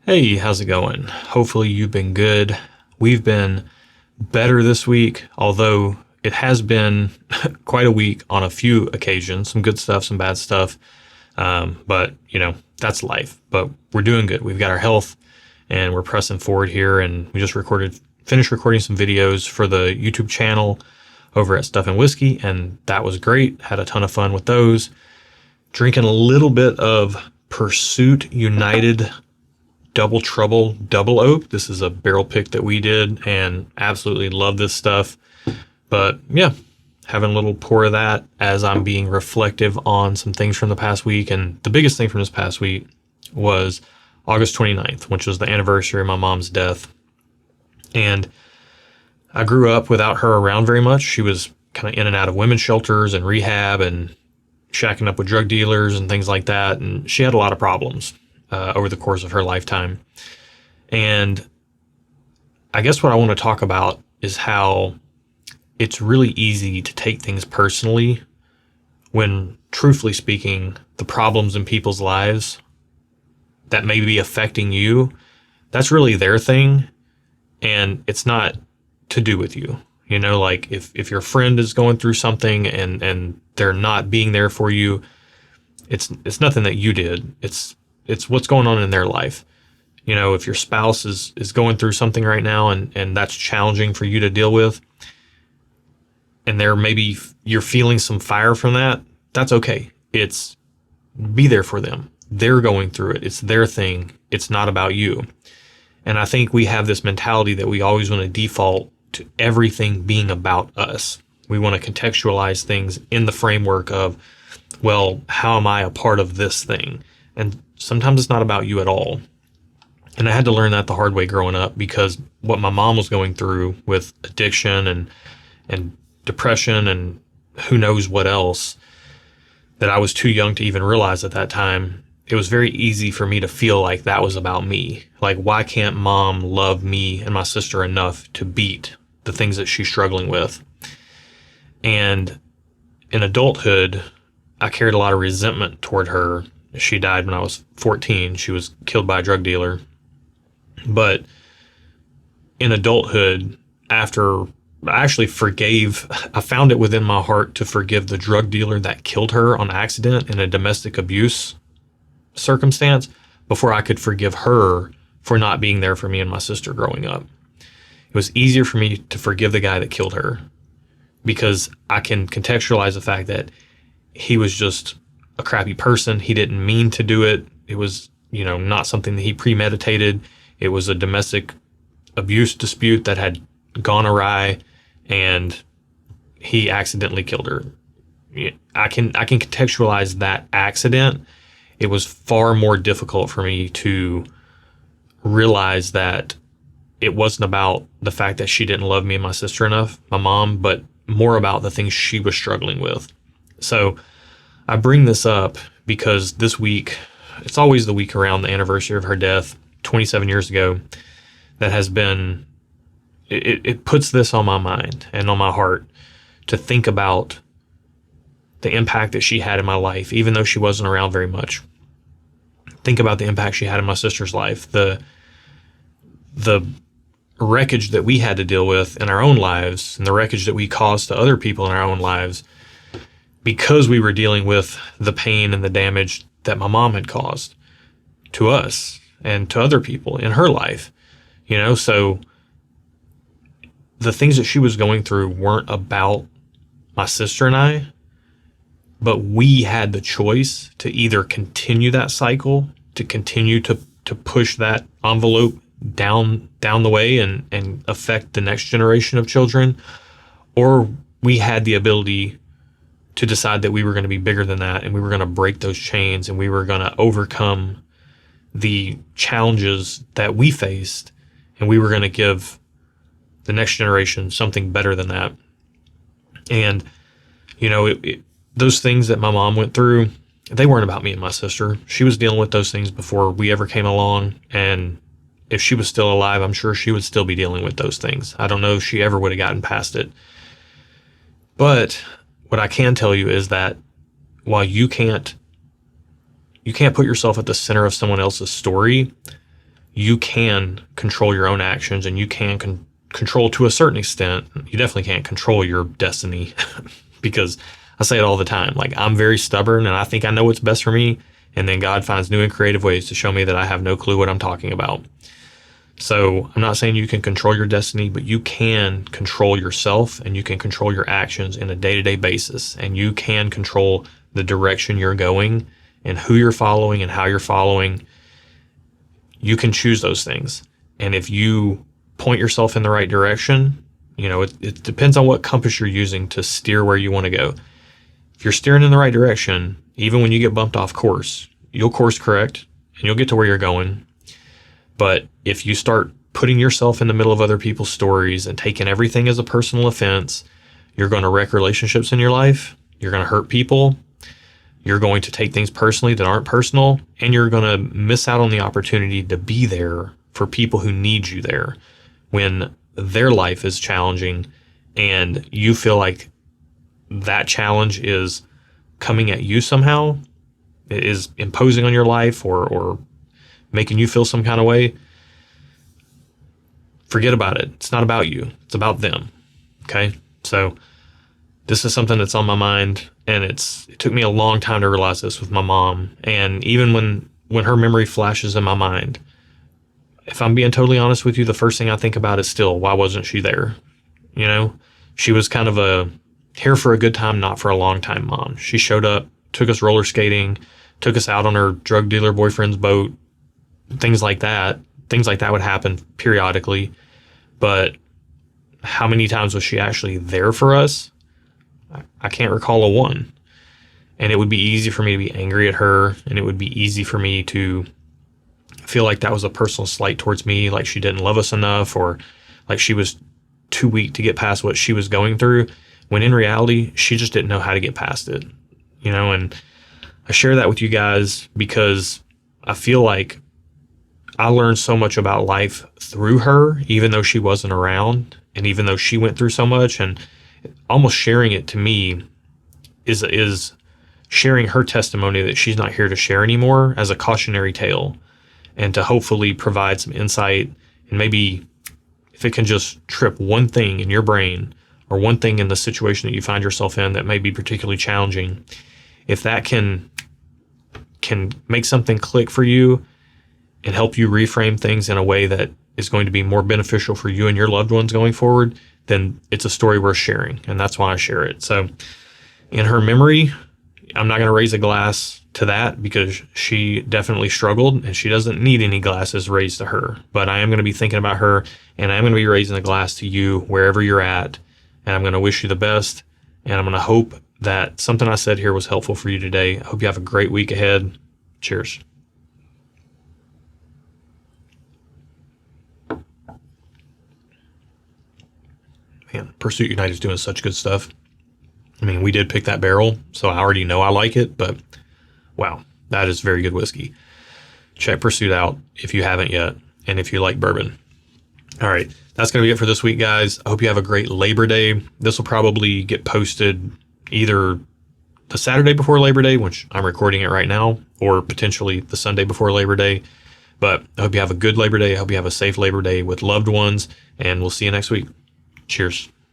Hey, how's it going? Hopefully you've been good. We've been better this week, although it has been quite a week on a few occasions. Some good stuff, some bad stuff. But that's life. But we're doing good. We've got our health and we're pressing forward here. And we just finished recording some videos for the YouTube channel over at Stuff and Whiskey. And that was great. Had a ton of fun with those. Drinking a little bit of Pursuit United Double Trouble Double Oak. This is a barrel pick that we did and absolutely love this stuff. But yeah, having a little pour of that as I'm being reflective on some things from the past week. And the biggest thing from this past week was August 29th, which was the anniversary of my mom's death. And I grew up without her around very much. She was kind of in and out of women's shelters and rehab and shacking up with drug dealers and things like that. And she had a lot of problems over the course of her lifetime. And I guess what I want to talk about is how it's really easy to take things personally when, truthfully speaking, the problems in people's lives that may be affecting you, that's really their thing. And it's not to do with you. You know, like if your friend is going through something and they're not being there for you, it's nothing that you did. It's what's going on in their life. You know, if your spouse is going through something right now and that's challenging for you to deal with, and you're feeling some fire from that, that's okay. It's be there for them. They're going through it. It's their thing. It's not about you. And I think we have this mentality that we always want to default to everything being about us. We want to contextualize things in the framework of, well, how am I a part of this thing? And sometimes it's not about you at all. And I had to learn that the hard way growing up, because what my mom was going through with addiction and depression and who knows what else that I was too young to even realize at that time, it was very easy for me to feel like that was about me. Like, why can't mom love me and my sister enough to beat the things that she's struggling with? And in adulthood, I carried a lot of resentment toward her. She died when I was 14. She was killed by a drug dealer. But in adulthood, after I actually I found it within my heart to forgive the drug dealer that killed her on accident in a domestic abuse circumstance before I could forgive her for not being there for me and my sister growing up. It was easier for me to forgive the guy that killed her because I can contextualize the fact that he was just a crappy person. He didn't mean to do it. It was, not something that he premeditated. It was a domestic abuse dispute that had gone awry and he accidentally killed her. I can contextualize that accident. It was far more difficult for me to realize that it wasn't about the fact that she didn't love me and my sister enough, my mom, but more about the things she was struggling with. So I bring this up because this week, it's always the week around the anniversary of her death 27 years ago, that has been, it puts this on my mind and on my heart to think about the impact that she had in my life, even though she wasn't around very much. Think about the impact she had in my sister's life, the wreckage that we had to deal with in our own lives, and the wreckage that we caused to other people in our own lives because we were dealing with the pain and the damage that my mom had caused to us and to other people in her life. So the things that she was going through weren't about my sister and I, but we had the choice to either continue that cycle, to continue to push that envelope down the way and affect the next generation of children, or we had the ability to decide that we were going to be bigger than that and we were going to break those chains and we were going to overcome the challenges that we faced and we were going to give the next generation something better than that. And, those things that my mom went through, they weren't about me and my sister. She was dealing with those things before we ever came along. And if she was still alive, I'm sure she would still be dealing with those things. I don't know if she ever would have gotten past it. But what I can tell you is that while you can't put yourself at the center of someone else's story, you can control your own actions, and you can control to a certain extent. You definitely can't control your destiny because I say it all the time. Like, I'm very stubborn and I think I know what's best for me. And then God finds new and creative ways to show me that I have no clue what I'm talking about. So I'm not saying you can control your destiny, but you can control yourself, and you can control your actions in a day-to-day basis. And you can control the direction you're going and who you're following and how you're following. You can choose those things. And if you point yourself in the right direction, it depends on what compass you're using to steer where you want to go. If you're steering in the right direction, even when you get bumped off course, you'll course correct and you'll get to where you're going. But if you start putting yourself in the middle of other people's stories and taking everything as a personal offense, you're going to wreck relationships in your life. You're going to hurt people. You're going to take things personally that aren't personal, and you're going to miss out on the opportunity to be there for people who need you there when their life is challenging and you feel like that challenge is coming at you somehow, it is imposing on your life or making you feel some kind of way. Forget about it. It's not about you. It's about them. Okay? So this is something that's on my mind, and it took me a long time to realize this with my mom. And even when her memory flashes in my mind, if I'm being totally honest with you, the first thing I think about is still, why wasn't she there? She was kind of a here for a good time, not for a long time mom. She showed up, took us roller skating, took us out on her drug dealer boyfriend's boat, things like that. Things like that would happen periodically. But how many times was she actually there for us? I can't recall a one. And it would be easy for me to be angry at her, and it would be easy for me to feel like that was a personal slight towards me, like she didn't love us enough, or like she was too weak to get past what she was going through, when in reality, she just didn't know how to get past it. And I share that with you guys because I feel like I learned so much about life through her, even though she wasn't around, and even though she went through so much. And almost sharing it to me is sharing her testimony that she's not here to share anymore as a cautionary tale, and to hopefully provide some insight. And maybe if it can just trip one thing in your brain, or one thing in the situation that you find yourself in that may be particularly challenging, if that can make something click for you and help you reframe things in a way that is going to be more beneficial for you and your loved ones going forward, then it's a story worth sharing. And that's why I share it. So in her memory, I'm not going to raise a glass to that because she definitely struggled and she doesn't need any glasses raised to her. But I am going to be thinking about her, and I'm going to be raising a glass to you wherever you're at. And I'm going to wish you the best. And I'm going to hope that something I said here was helpful for you today. I hope you have a great week ahead. Cheers. Man, Pursuit United is doing such good stuff. I mean, we did pick that barrel, so I already know I like it, but wow, that is very good whiskey. Check Pursuit out if you haven't yet, and if you like bourbon. All right, that's going to be it for this week, guys. I hope you have a great Labor Day. This will probably get posted either the Saturday before Labor Day, which I'm recording it right now, or potentially the Sunday before Labor Day. But I hope you have a good Labor Day. I hope you have a safe Labor Day with loved ones, and we'll see you next week. Cheers.